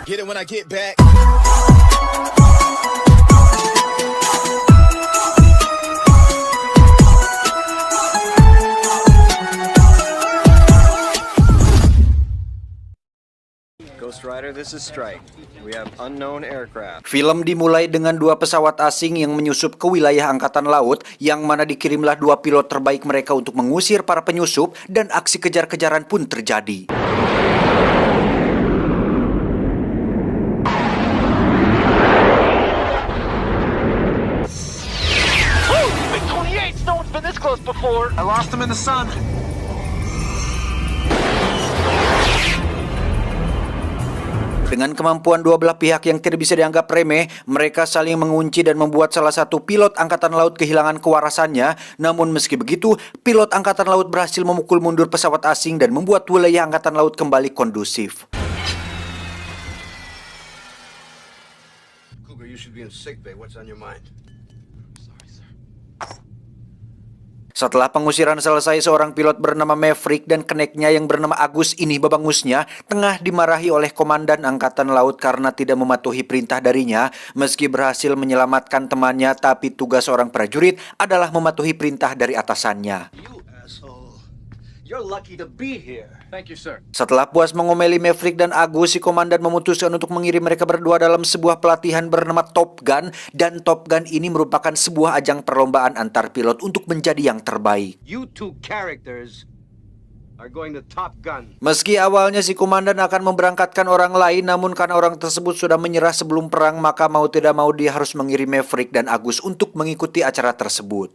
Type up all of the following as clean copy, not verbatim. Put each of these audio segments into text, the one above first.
Get it when I get back. Ghost Rider, this is Strike. We have unknown aircraft. Film dimulai dengan dua pesawat asing yang menyusup ke wilayah Angkatan Laut, yang mana dikirimlah dua pilot terbaik mereka untuk mengusir para penyusup, dan aksi kejar-kejaran pun terjadi. I lost him in the sun. Dengan kemampuan dua belah pihak yang tidak bisa dianggap remeh, mereka saling mengunci dan membuat salah satu pilot Angkatan Laut kehilangan kewarasannya. Namun meski begitu, pilot Angkatan Laut berhasil memukul mundur pesawat asing dan membuat wilayah Angkatan Laut kembali kondusif. Cougar, you should be in sickbay. What's on your mind? Setelah pengusiran selesai, seorang pilot bernama Maverick dan keneknya yang bernama Agus, ini babangusnya, tengah dimarahi oleh Komandan Angkatan Laut karena tidak mematuhi perintah darinya. Meski berhasil menyelamatkan temannya, tapi tugas seorang prajurit adalah mematuhi perintah dari atasannya. You asshole. You're lucky to be here. Thank you, sir. Setelah puas mengomeli Maverick dan Agus, si komandan memutuskan untuk mengirim mereka berdua dalam sebuah pelatihan bernama Top Gun. Dan Top Gun ini merupakan sebuah ajang perlombaan antar pilot untuk menjadi yang terbaik. You two characters are going to Top Gun. Meski awalnya si komandan akan memberangkatkan orang lain, namun karena orang tersebut sudah menyerah sebelum perang, maka mau tidak mau dia harus mengirim Maverick dan Agus untuk mengikuti acara tersebut.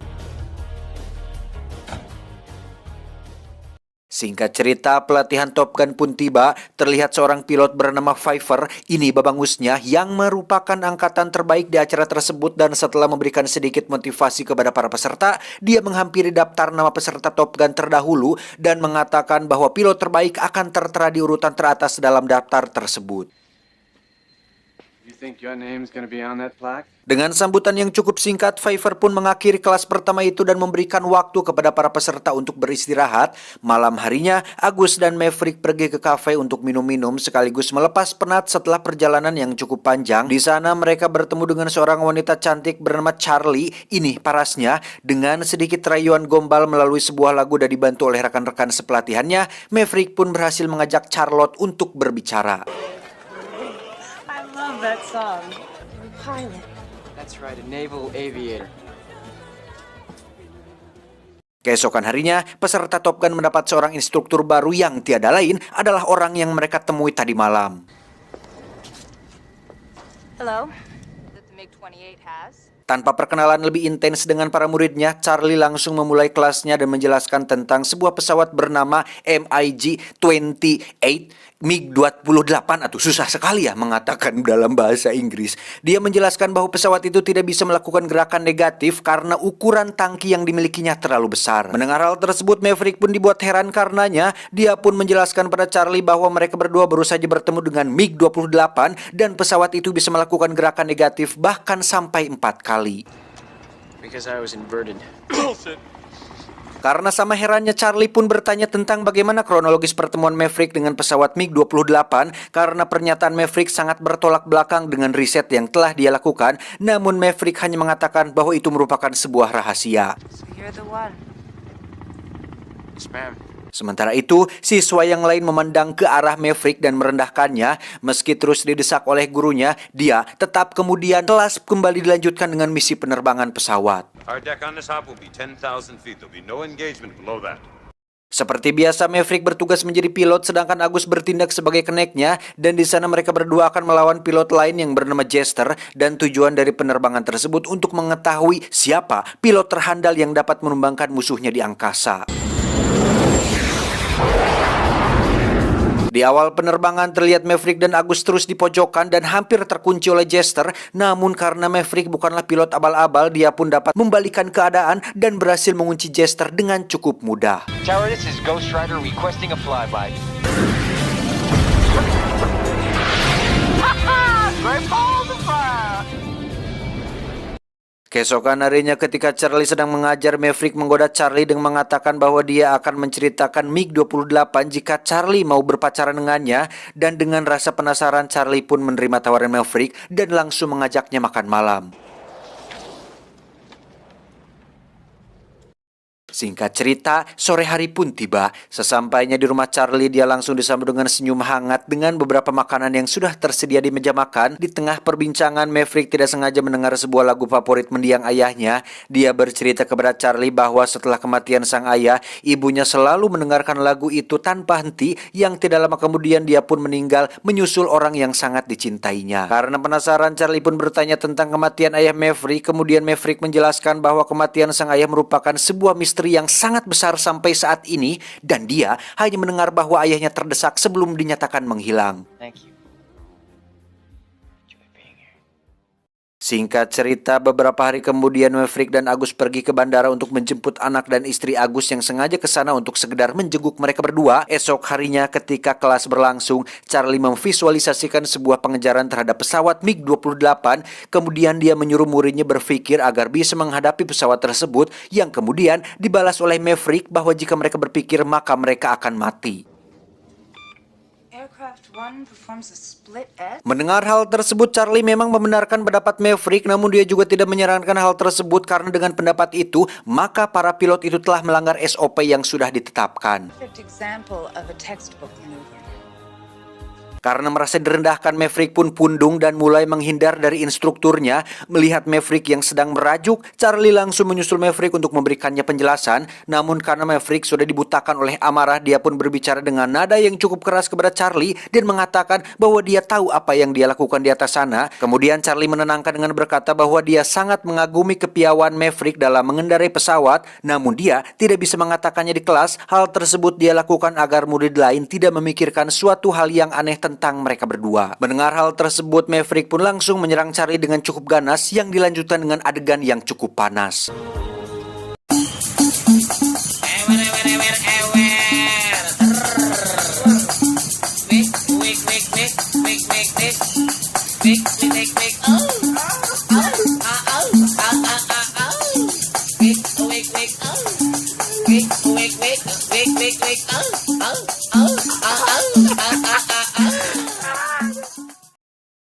Singkat cerita, pelatihan Top Gun pun tiba. Terlihat seorang pilot bernama Pfeiffer, ini babangusnya, yang merupakan angkatan terbaik di acara tersebut. Dan setelah memberikan sedikit motivasi kepada para peserta, dia menghampiri daftar nama peserta Top Gun terdahulu dan mengatakan bahwa pilot terbaik akan tertera di urutan teratas dalam daftar tersebut. You think your name's gonna be on that plaque? Dengan sambutan yang cukup singkat, Pfeiffer pun mengakhiri kelas pertama itu dan memberikan waktu kepada para peserta untuk beristirahat. Malam harinya, Agus dan Maverick pergi ke kafe untuk minum-minum sekaligus melepas penat setelah perjalanan yang cukup panjang. Di sana mereka bertemu dengan seorang wanita cantik bernama Charlie. Ini parasnya, dengan sedikit rayuan gombal melalui sebuah lagu dan dibantu oleh rekan-rekan sepelatihannya, Maverick pun berhasil mengajak Charlotte untuk berbicara. I love that song. Pilot. That's right, a naval aviator. Keesokan harinya, peserta Top Gun mendapat seorang instruktur baru yang tiada lain adalah orang yang mereka temui tadi malam. Hello. That the MiG-28 has. Tanpa perkenalan lebih intens dengan para muridnya, Charlie langsung memulai kelasnya dan menjelaskan tentang sebuah pesawat bernama MiG-28, MiG-28, atau susah sekali ya mengatakan dalam bahasa Inggris. Dia menjelaskan bahwa pesawat itu tidak bisa melakukan gerakan negatif karena ukuran tangki yang dimilikinya terlalu besar. Mendengar hal tersebut, Maverick pun dibuat heran karenanya. Dia pun menjelaskan pada Charlie bahwa mereka berdua baru saja bertemu dengan MiG-28 dan pesawat itu bisa melakukan gerakan negatif bahkan sampai 4 kali. Because I was inverted. Karena sama herannya, Charlie pun bertanya tentang bagaimana kronologis pertemuan Maverick dengan pesawat MiG-28 karena pernyataan Maverick sangat bertolak belakang dengan riset yang telah dia lakukan. Namun Maverick hanya mengatakan bahwa itu merupakan sebuah rahasia. So you're the one. Yes, ma'am. Sementara itu, siswa yang lain memandang ke arah Maverick dan merendahkannya. Meski terus didesak oleh gurunya, dia tetap kemudian kelas kembali dilanjutkan dengan misi penerbangan pesawat. Our deck on this hop will be 10,000 feet. There'll be no engagement below that. Seperti biasa, Maverick bertugas menjadi pilot, sedangkan Agus bertindak sebagai keneknya. Dan di sana mereka berdua akan melawan pilot lain yang bernama Jester. Dan tujuan dari penerbangan tersebut untuk mengetahui siapa pilot terhandal yang dapat menumbangkan musuhnya di angkasa. Di awal penerbangan terlihat Maverick dan Agus terus dipojokkan dan hampir terkunci oleh Jester. Namun karena Maverick bukanlah pilot abal-abal, dia pun dapat membalikan keadaan dan berhasil mengunci Jester dengan cukup mudah. Tower, this is Ghost Rider requesting a flyby. Great balls of fire! Keesokan harinya ketika Charlie sedang mengajar, Maverick menggoda Charlie dengan mengatakan bahwa dia akan menceritakan MiG-28 jika Charlie mau berpacaran dengannya, dan dengan rasa penasaran Charlie pun menerima tawaran Maverick dan langsung mengajaknya makan malam. Singkat cerita, sore hari pun tiba. Sesampainya di rumah Charlie, dia langsung disambut dengan senyum hangat dengan beberapa makanan yang sudah tersedia di meja makan. Di tengah perbincangan, Maverick tidak sengaja mendengar sebuah lagu favorit mendiang ayahnya. Dia bercerita kepada Charlie bahwa setelah kematian sang ayah, ibunya selalu mendengarkan lagu itu tanpa henti, yang tidak lama kemudian dia pun meninggal menyusul orang yang sangat dicintainya. Karena penasaran, Charlie pun bertanya tentang kematian ayah Maverick. Kemudian Maverick menjelaskan bahwa kematian sang ayah merupakan sebuah misteri yang sangat besar sampai saat ini, dan dia hanya mendengar bahwa ayahnya terdesak sebelum dinyatakan menghilang. Thank you. Singkat cerita, beberapa hari kemudian Maverick dan Agus pergi ke bandara untuk menjemput anak dan istri Agus yang sengaja ke sana untuk sekedar menjenguk mereka berdua. Esok harinya ketika kelas berlangsung, Charlie memvisualisasikan sebuah pengejaran terhadap pesawat MiG-28. Kemudian dia menyuruh muridnya berpikir agar bisa menghadapi pesawat tersebut, yang kemudian dibalas oleh Maverick bahwa jika mereka berpikir maka mereka akan mati. Aircraft 1 performs a split S. Mendengar hal tersebut, Charlie memang membenarkan pendapat Maverick, namun dia juga tidak menyarankan hal tersebut karena dengan pendapat itu, maka para pilot itu telah melanggar SOP yang sudah ditetapkan. Perfect example of a textbook maneuver. Karena merasa direndahkan, Maverick pun pundung dan mulai menghindar dari instrukturnya. Melihat Maverick yang sedang merajuk, Charlie langsung menyusul Maverick untuk memberikannya penjelasan. Namun karena Maverick sudah dibutakan oleh amarah, dia pun berbicara dengan nada yang cukup keras kepada Charlie dan mengatakan bahwa dia tahu apa yang dia lakukan di atas sana. Kemudian Charlie menenangkan dengan berkata bahwa dia sangat mengagumi kepiawaian Maverick dalam mengendarai pesawat, namun dia tidak bisa mengatakannya di kelas. Hal tersebut dia lakukan agar murid lain tidak memikirkan suatu hal yang aneh tentang mereka berdua. Mendengar hal tersebut, Maverick pun langsung menyerang Charlie dengan cukup ganas, yang dilanjutkan dengan adegan yang cukup panas.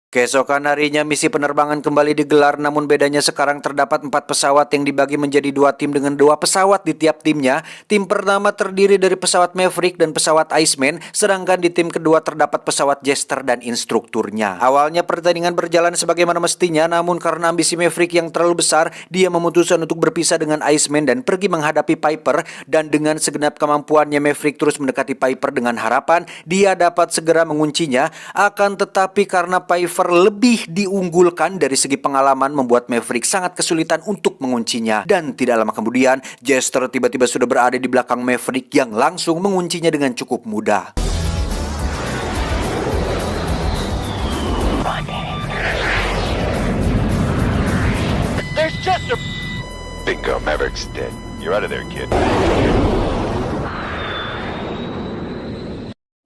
Keesokan harinya misi penerbangan kembali digelar, namun bedanya sekarang terdapat 4 pesawat yang dibagi menjadi 2 tim dengan 2 pesawat di tiap timnya. Tim pertama terdiri dari pesawat Maverick dan pesawat Iceman, sedangkan di tim kedua terdapat pesawat Jester dan instrukturnya. Awalnya pertandingan berjalan sebagaimana mestinya, namun karena ambisi Maverick yang terlalu besar, dia memutuskan untuk berpisah dengan Iceman dan pergi menghadapi Piper. Dan dengan segenap kemampuannya, Maverick terus mendekati Piper dengan harapan dia dapat segera menguncinya. Akan tetapi karena Piper lebih diunggulkan dari segi pengalaman, membuat Maverick sangat kesulitan untuk menguncinya. Dan tidak lama kemudian, Jester tiba-tiba sudah berada di belakang Maverick yang langsung menguncinya dengan cukup mudah. There's Chester! Bingo, Maverick's dead. You're out of there, kid.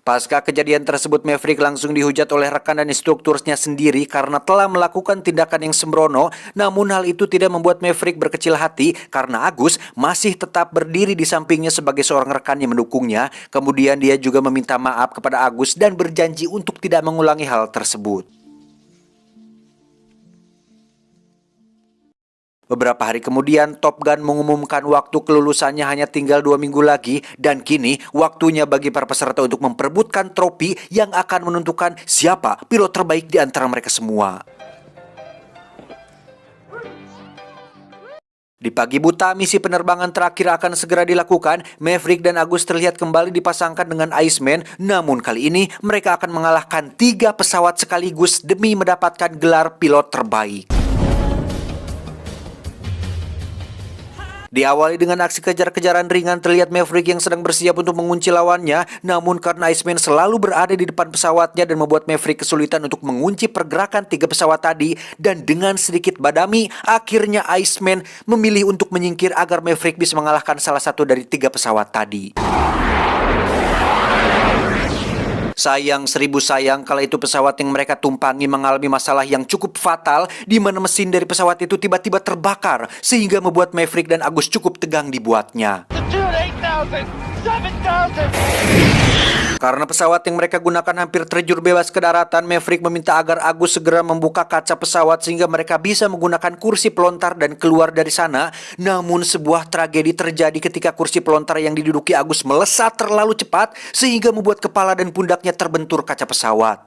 Pasca kejadian tersebut, Maverick langsung dihujat oleh rekan dan instrukturnya sendiri karena telah melakukan tindakan yang sembrono. Namun hal itu tidak membuat Maverick berkecil hati karena Agus masih tetap berdiri di sampingnya sebagai seorang rekan yang mendukungnya. Kemudian dia juga meminta maaf kepada Agus dan berjanji untuk tidak mengulangi hal tersebut. Beberapa hari kemudian, Top Gun mengumumkan waktu kelulusannya hanya tinggal 2 minggu lagi, dan kini waktunya bagi para peserta untuk memperebutkan trofi yang akan menentukan siapa pilot terbaik di antara mereka semua. Di pagi buta, misi penerbangan terakhir akan segera dilakukan. Maverick dan Agus terlihat kembali dipasangkan dengan Iceman, namun kali ini mereka akan mengalahkan 3 pesawat sekaligus demi mendapatkan gelar pilot terbaik. Diawali dengan aksi kejar-kejaran ringan, terlihat Maverick yang sedang bersiap untuk mengunci lawannya. Namun karena Iceman selalu berada di depan pesawatnya dan membuat Maverick kesulitan untuk mengunci pergerakan 3 pesawat tadi. Dan dengan sedikit badami, akhirnya Iceman memilih untuk menyingkir agar Maverick bisa mengalahkan salah satu dari 3 pesawat tadi. Sayang seribu sayang kala itu pesawat yang mereka tumpangi mengalami masalah yang cukup fatal di mana mesin dari pesawat itu tiba-tiba terbakar sehingga membuat Maverick dan Agus cukup tegang dibuatnya. Karena pesawat yang mereka gunakan hampir terjun bebas ke daratan, Maverick meminta agar Agus segera membuka kaca pesawat sehingga mereka bisa menggunakan kursi pelontar dan keluar dari sana. Namun sebuah tragedi terjadi ketika kursi pelontar yang diduduki Agus melesat terlalu cepat sehingga membuat kepala dan pundaknya terbentur kaca pesawat.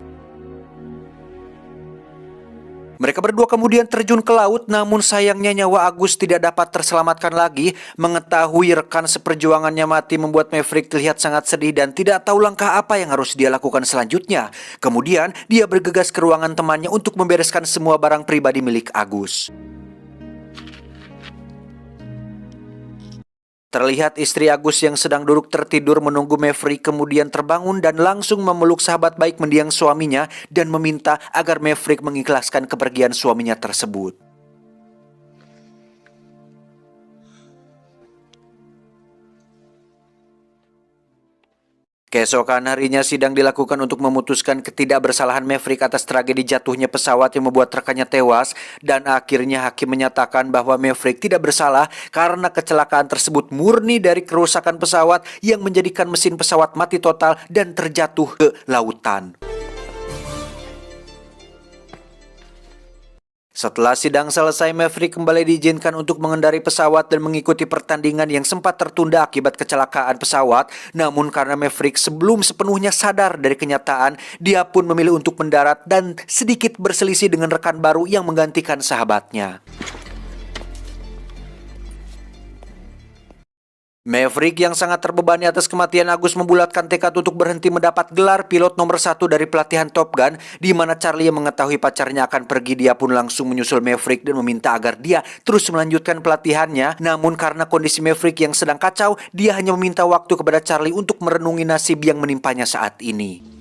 Mereka berdua kemudian terjun ke laut, namun sayangnya nyawa Agus tidak dapat terselamatkan lagi. Mengetahui rekan seperjuangannya mati membuat Maverick terlihat sangat sedih dan tidak tahu langkah apa yang harus dia lakukan selanjutnya. Kemudian dia bergegas ke ruangan temannya untuk membereskan semua barang pribadi milik Agus. Terlihat istri Agus yang sedang duduk tertidur menunggu Maverick kemudian terbangun dan langsung memeluk sahabat baik mendiang suaminya dan meminta agar Maverick mengikhlaskan kepergian suaminya tersebut. Keesokan harinya sidang dilakukan untuk memutuskan ketidakbersalahan Maverick atas tragedi jatuhnya pesawat yang membuat rekannya tewas, dan akhirnya hakim menyatakan bahwa Maverick tidak bersalah karena kecelakaan tersebut murni dari kerusakan pesawat yang menjadikan mesin pesawat mati total dan terjatuh ke lautan. Setelah sidang selesai, Maverick kembali diizinkan untuk mengendari pesawat dan mengikuti pertandingan yang sempat tertunda akibat kecelakaan pesawat. Namun karena Maverick sebelum sepenuhnya sadar dari kenyataan, dia pun memilih untuk mendarat dan sedikit berselisih dengan rekan baru yang menggantikan sahabatnya. Maverick yang sangat terbebani atas kematian Agus membulatkan tekad untuk berhenti mendapat gelar pilot nomor 1 dari pelatihan Top Gun, di mana Charlie yang mengetahui pacarnya akan pergi, dia pun langsung menyusul Maverick dan meminta agar dia terus melanjutkan pelatihannya. Namun karena kondisi Maverick yang sedang kacau, dia hanya meminta waktu kepada Charlie untuk merenungi nasib yang menimpanya saat ini.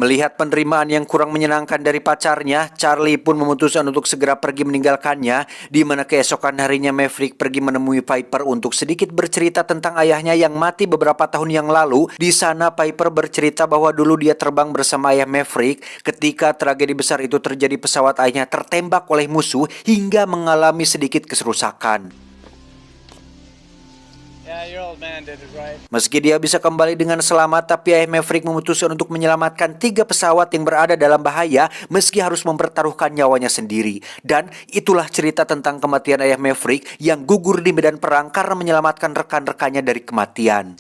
Melihat penerimaan yang kurang menyenangkan dari pacarnya, Charlie pun memutuskan untuk segera pergi meninggalkannya, di mana keesokan harinya Maverick pergi menemui Piper untuk sedikit bercerita tentang ayahnya yang mati beberapa tahun yang lalu. Di sana Piper bercerita bahwa dulu dia terbang bersama ayah Maverick. Ketika tragedi besar itu terjadi, pesawat ayahnya tertembak oleh musuh hingga mengalami sedikit kerusakan. Meski dia bisa kembali dengan selamat, tapi ayah Maverick memutuskan untuk menyelamatkan 3 pesawat yang berada dalam bahaya meski harus mempertaruhkan nyawanya sendiri. Dan itulah cerita tentang kematian ayah Maverick yang gugur di medan perang karena menyelamatkan rekan-rekannya dari kematian.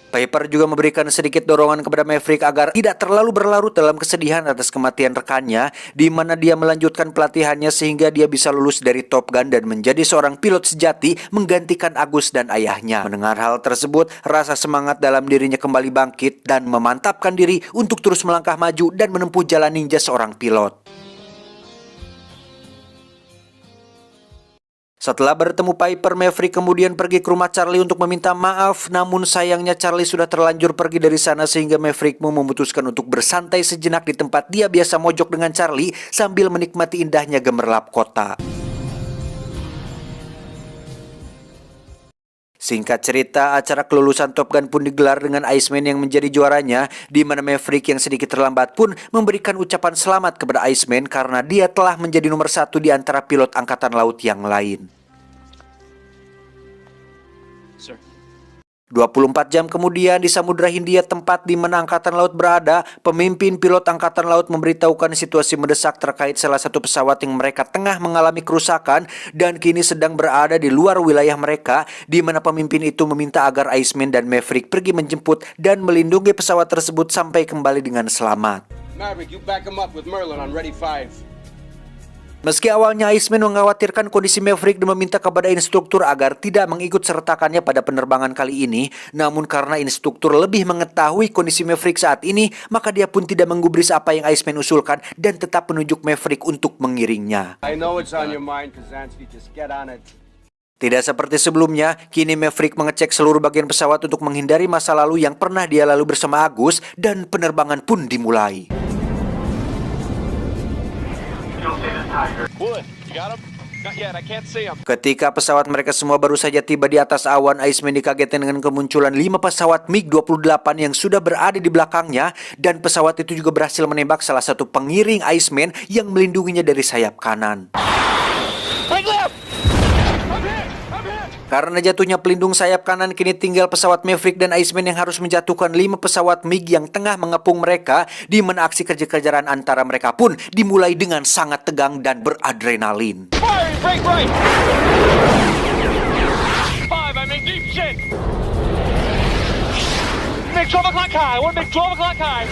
Piper juga memberikan sedikit dorongan kepada Maverick agar tidak terlalu berlarut dalam kesedihan atas kematian rekannya, di mana dia melanjutkan pelatihannya sehingga dia bisa lulus dari Top Gun dan menjadi seorang pilot sejati menggantikan Agus dan ayahnya. Mendengar hal tersebut, rasa semangat dalam dirinya kembali bangkit dan memantapkan diri untuk terus melangkah maju dan menempuh jalan ninja seorang pilot. Setelah bertemu Piper, Maverick kemudian pergi ke rumah Charlie untuk meminta maaf. Namun sayangnya Charlie sudah terlanjur pergi dari sana sehingga Maverick memutuskan untuk bersantai sejenak di tempat dia biasa mojok dengan Charlie sambil menikmati indahnya gemerlap kota. Singkat cerita, acara kelulusan Top Gun pun digelar dengan Iceman yang menjadi juaranya, di mana Maverick yang sedikit terlambat pun memberikan ucapan selamat kepada Iceman karena dia telah menjadi nomor 1 di antara pilot angkatan laut yang lain. 24 jam kemudian di Samudra Hindia, tempat di mana Angkatan Laut berada, pemimpin pilot Angkatan Laut memberitahukan situasi mendesak terkait salah satu pesawat yang mereka tengah mengalami kerusakan dan kini sedang berada di luar wilayah mereka, di mana pemimpin itu meminta agar Iceman dan Maverick pergi menjemput dan melindungi pesawat tersebut sampai kembali dengan selamat. Maverick, you back him up with Merlin on ready 5. Meski awalnya Iceman mengkhawatirkan kondisi Maverick dan meminta kepada instruktur agar tidak mengikut sertakannya pada penerbangan kali ini, namun karena instruktur lebih mengetahui kondisi Maverick saat ini, maka dia pun tidak menggubris apa yang Iceman usulkan dan tetap menunjuk Maverick untuk mengiringnya. I know it's on your mind, Kazansky. Just get on it. Tidak seperti sebelumnya, kini Maverick mengecek seluruh bagian pesawat untuk menghindari masa lalu yang pernah dia lalui bersama Agus, dan penerbangan pun dimulai. Wood, you got him? Not yet, I can't see him. Ketika pesawat mereka semua baru saja tiba di atas awan, Iceman dikagetkan dengan kemunculan 5 pesawat MiG-28 yang sudah berada di belakangnya, dan pesawat itu juga berhasil menembak salah satu pengiring Iceman yang melindunginya dari sayap kanan. Karena jatuhnya pelindung sayap kanan, kini tinggal pesawat Maverick dan Iceman yang harus menjatuhkan 5 pesawat MiG yang tengah mengepung mereka, di mana aksi kejar-kejaran antara mereka pun dimulai dengan sangat tegang dan beradrenalin. Fire, break right! 5, I'm in deep shit! Make 12 o'clock high, I want to make 12 o'clock high!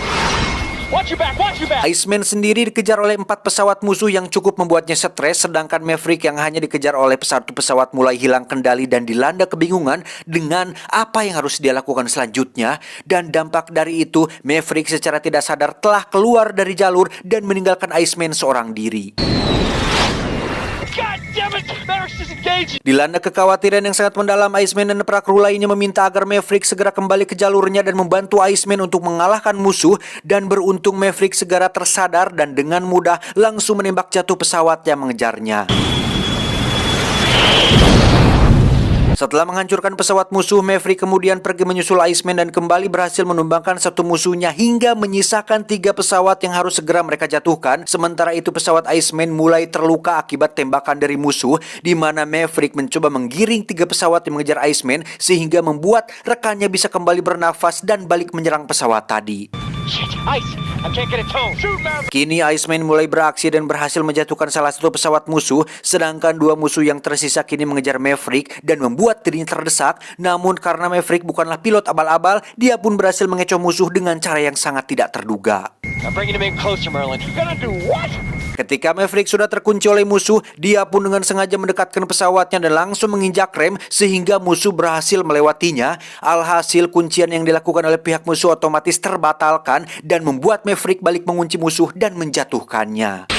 Watch your back, watch your back! Iceman sendiri dikejar oleh 4 pesawat musuh yang cukup membuatnya stres, sedangkan Maverick yang hanya dikejar oleh satu pesawat mulai hilang kendali dan dilanda kebingungan dengan apa yang harus dia lakukan selanjutnya. Dan dampak dari itu, Maverick secara tidak sadar telah keluar dari jalur dan meninggalkan Iceman seorang diri. God damn it! Mavericks disengaged! Dilanda kekhawatiran yang sangat mendalam, Iceman dan para kru lainnya meminta agar Maverick segera kembali ke jalurnya dan membantu Iceman untuk mengalahkan musuh. Dan beruntung Maverick segera tersadar dan dengan mudah langsung menembak jatuh pesawat yang mengejarnya. Setelah menghancurkan pesawat musuh, Maverick kemudian pergi menyusul Iceman dan kembali berhasil menumbangkan satu musuhnya hingga menyisakan 3 pesawat yang harus segera mereka jatuhkan. Sementara itu pesawat Iceman mulai terluka akibat tembakan dari musuh, di mana Maverick mencoba menggiring 3 pesawat yang mengejar Iceman sehingga membuat rekannya bisa kembali bernafas dan balik menyerang pesawat tadi. Shit, ice! I can't get a tone! Shoot, Maverick! Kini Iceman mulai beraksi dan berhasil menjatuhkan salah satu pesawat musuh, sedangkan 2 musuh yang tersisa kini mengejar Maverick dan membuat dirinya terdesak. Namun karena Maverick bukanlah pilot abal-abal, dia pun berhasil mengecoh musuh dengan cara yang sangat tidak terduga. I'm bringing him in closer, Merlin. You gonna do what? Ketika Maverick sudah terkunci oleh musuh, dia pun dengan sengaja mendekatkan pesawatnya dan langsung menginjak rem sehingga musuh berhasil melewatinya. Alhasil kuncian yang dilakukan oleh pihak musuh otomatis terbatalkan dan membuat Maverick balik mengunci musuh dan menjatuhkannya.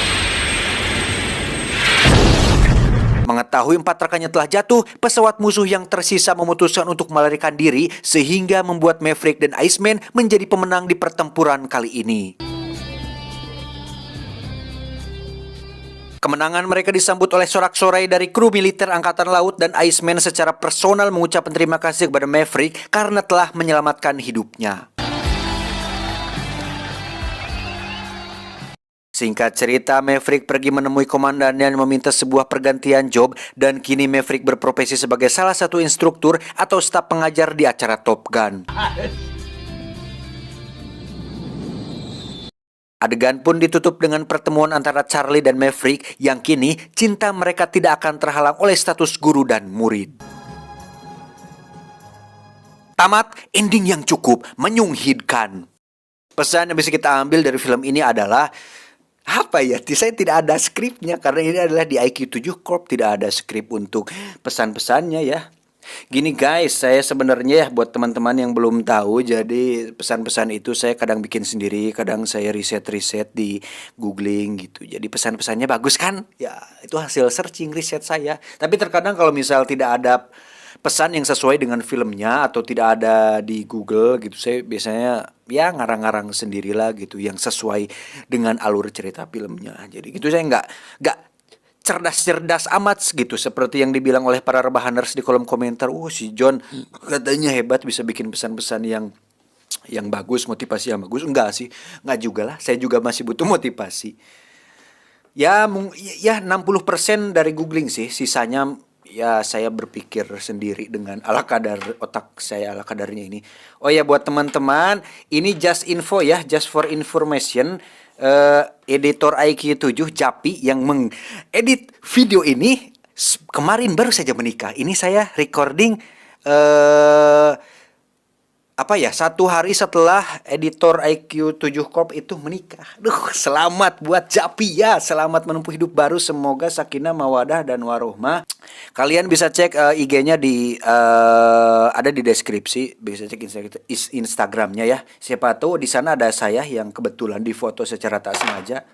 Mengetahui 4 rekannya telah jatuh, pesawat musuh yang tersisa memutuskan untuk melarikan diri sehingga membuat Maverick dan Iceman menjadi pemenang di pertempuran kali ini. Kemenangan mereka disambut oleh sorak-sorai dari kru militer Angkatan Laut, dan Iceman secara personal mengucapkan terima kasih kepada Maverick karena telah menyelamatkan hidupnya. Singkat cerita, Maverick pergi menemui komandannya dan meminta sebuah pergantian job, dan kini Maverick berprofesi sebagai salah satu instruktur atau staf pengajar di acara Top Gun. Adegan pun ditutup dengan pertemuan antara Charlie dan Maverick yang kini cinta mereka tidak akan terhalang oleh status guru dan murid. Tamat, ending yang cukup menyunghinkan. Pesan yang bisa kita ambil dari film ini adalah apa ya? Saya tidak ada skripnya karena ini adalah di IQ7 Corp, tidak ada skrip untuk pesan-pesannya ya. Gini guys, saya sebenarnya ya buat teman-teman yang belum tahu, jadi pesan-pesan itu saya kadang bikin sendiri, kadang saya riset-riset di googling gitu. Jadi pesan-pesannya bagus kan? Ya, itu hasil searching riset saya. Tapi terkadang kalau misal tidak ada pesan yang sesuai dengan filmnya atau tidak ada di Google gitu, saya biasanya ya ngarang-ngarang sendirilah gitu yang sesuai dengan alur cerita filmnya. Jadi gitu saya nggak cerdas-cerdas amat gitu seperti yang dibilang oleh para rebahaners di kolom komentar. Si John katanya hebat bisa bikin pesan-pesan yang bagus, motivasi yang bagus. Enggak sih, enggak juga lah. Saya juga masih butuh motivasi. Ya 60% dari googling sih, sisanya ya saya berpikir sendiri dengan ala kadar otak saya, ala kadarnya ini. Oh ya buat teman-teman, ini just info ya, just for information. Editor IQ7 Japi yang mengedit video ini kemarin baru saja menikah. Ini saya recording 1 hari setelah editor IQ7 Corp itu menikah. Selamat buat Japi ya. Selamat menempuh hidup baru. Semoga sakinah mawadah dan warohmah. Kalian bisa cek IG-nya ada di deskripsi. Bisa cek Instagramnya ya. Siapa tahu di sana ada saya yang kebetulan difoto secara tak sengaja.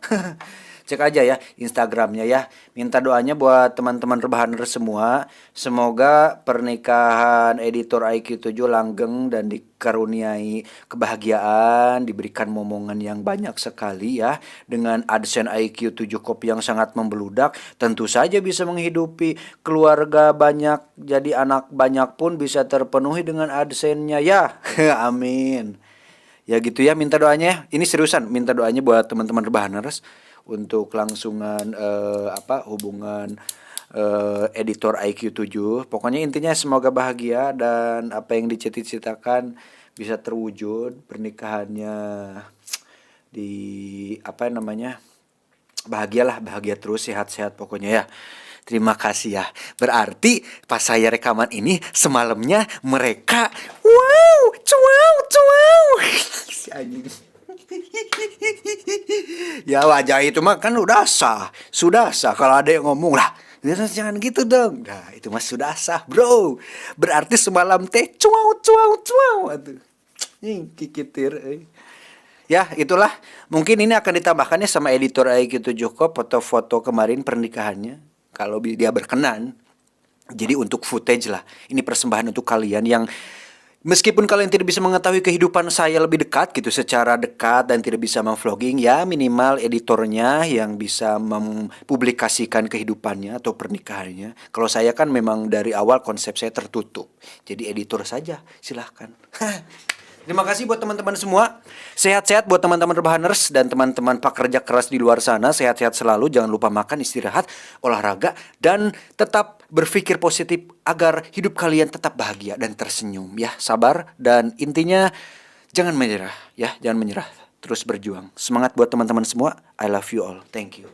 Cek aja ya Instagramnya ya. Minta doanya buat teman-teman rebahaners semua. Semoga pernikahan editor IQ7 langgeng dan dikaruniai kebahagiaan, diberikan momongan yang banyak sekali ya. Dengan AdSense IQ7 Corp yang sangat membeludak, tentu saja bisa menghidupi keluarga banyak, jadi anak banyak pun bisa terpenuhi dengan AdSense-nya ya. Amin. Ya gitu ya, minta doanya. Ini seriusan, minta doanya buat teman-teman rebahaners untuk langsungan hubungan editor IQ7. Pokoknya intinya semoga bahagia dan apa yang dicita-citakan bisa terwujud, pernikahannya bahagia terus, sehat-sehat pokoknya ya. Terima kasih ya. Berarti pas saya rekaman ini semalamnya mereka cuau. Si anjing. Ya wajah itu mah kan sudah sah. Kalau ada yang ngomong lah, jangan gitu dong. Nah itu mah sudah sah bro. Berarti semalam teh cuau. Aduh, kikitir. Ya itulah. Mungkin ini akan ditambahkannya sama editor IQ7 Corp foto-foto kemarin pernikahannya, kalau dia berkenan. Jadi untuk footage lah. Ini persembahan untuk kalian yang meskipun kalian tidak bisa mengetahui kehidupan saya lebih dekat gitu, secara dekat, dan tidak bisa memvlogging, ya minimal editornya yang bisa mempublikasikan kehidupannya atau pernikahannya. Kalau saya kan memang dari awal konsep saya tertutup. Jadi editor saja, silahkan. Terima kasih buat teman-teman semua. Sehat-sehat buat teman-teman rebahaners dan teman-teman pekerja keras di luar sana. Sehat-sehat selalu, jangan lupa makan, istirahat, olahraga, dan tetap berpikir positif agar hidup kalian tetap bahagia dan tersenyum ya. Sabar dan intinya jangan menyerah ya, jangan menyerah. Terus berjuang. Semangat buat teman-teman semua. I love you all. Thank you.